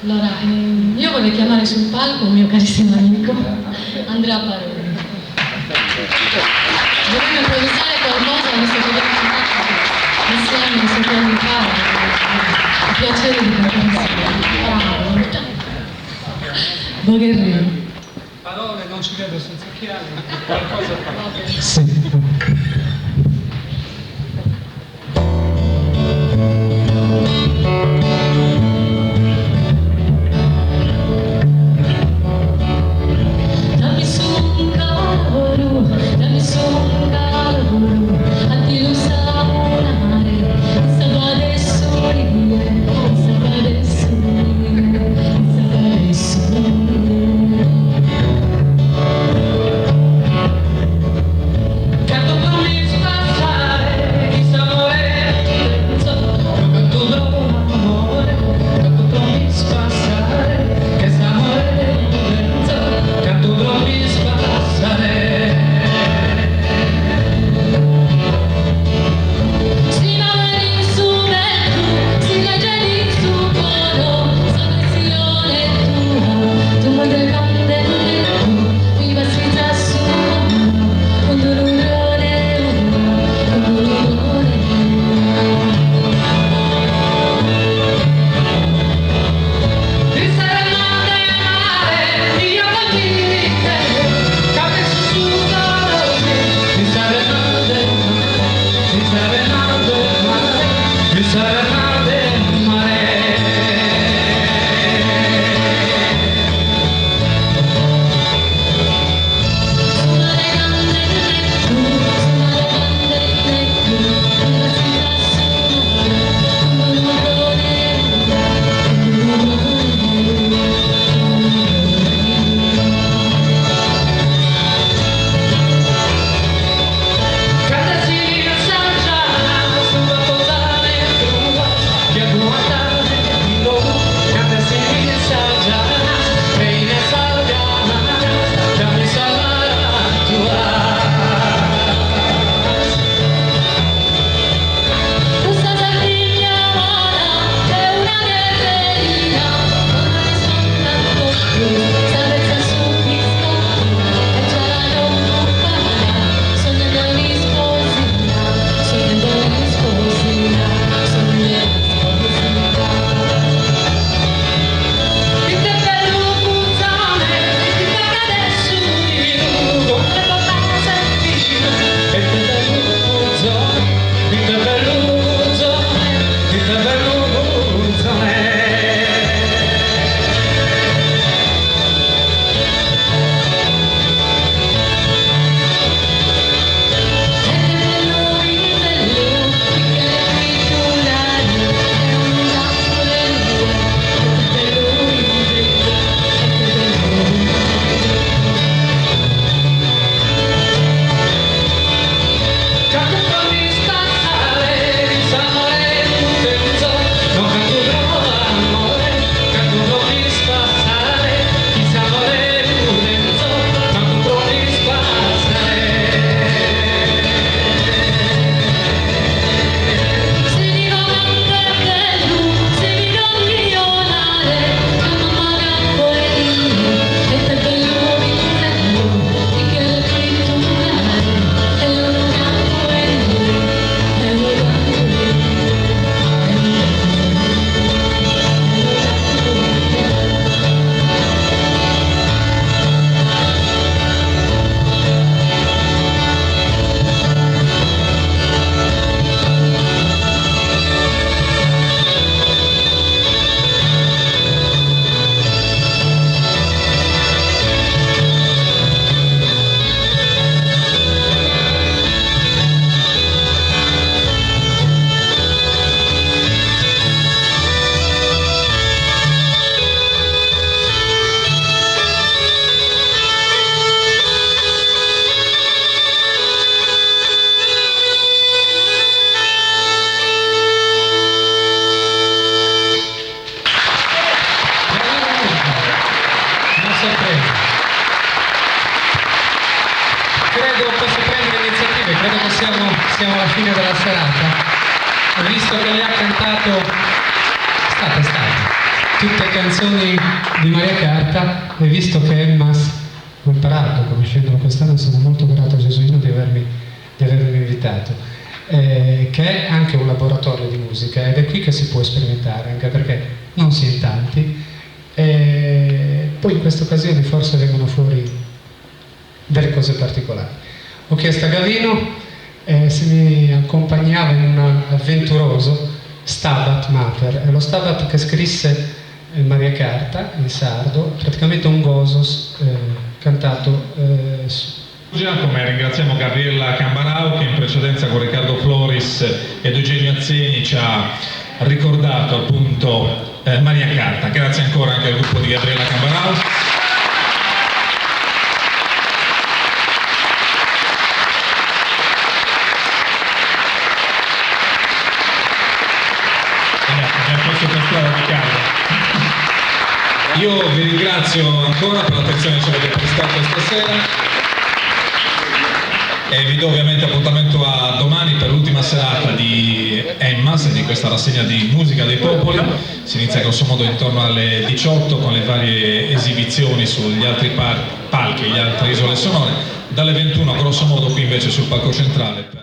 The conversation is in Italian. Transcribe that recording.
Allora, io vorrei chiamare sul palco un mio carissimo amico, Andrea Paroni. Vorrei improvvisare qualcosa, visto che abbiamo cantato insieme 7 anni fa, il piacere di cantare insieme. Bravo. Bogherino. Parole non ci vedo senza occhiali, qualcosa fa. Sì. credo che siamo alla fine della serata. Ho visto che lei ha cantato, state. tutte canzoni di Maria Carta, e visto che Emmas, ho imparato, conoscendolo quest'anno, sono molto grato a Gesuino di avermi invitato, che è anche un laboratorio di musica, ed è qui che si può sperimentare, anche perché non si è in tanti, e poi in queste occasioni forse vengono fuori delle cose particolari. Ho chiesto a Gavino se mi accompagnava in un avventuroso Stabat Mater, è lo Stabat che scrisse Maria Carta in sardo, praticamente un gozos cantato come ringraziamo Gabriella Cambarau, che in precedenza con Riccardo Floris ed Eugenio Azzeni ci ha ricordato appunto Maria Carta. Grazie ancora anche al gruppo di Gabriella Cambarau. Io vi ringrazio ancora per l'attenzione che ci avete prestato stasera e vi do ovviamente appuntamento a domani per l'ultima serata di Emmas e di questa rassegna di musica dei popoli. Si inizia grosso modo intorno alle 18 con le varie esibizioni sugli altri palchi, gli altre isole sonore, dalle 21 grosso modo qui invece sul palco centrale.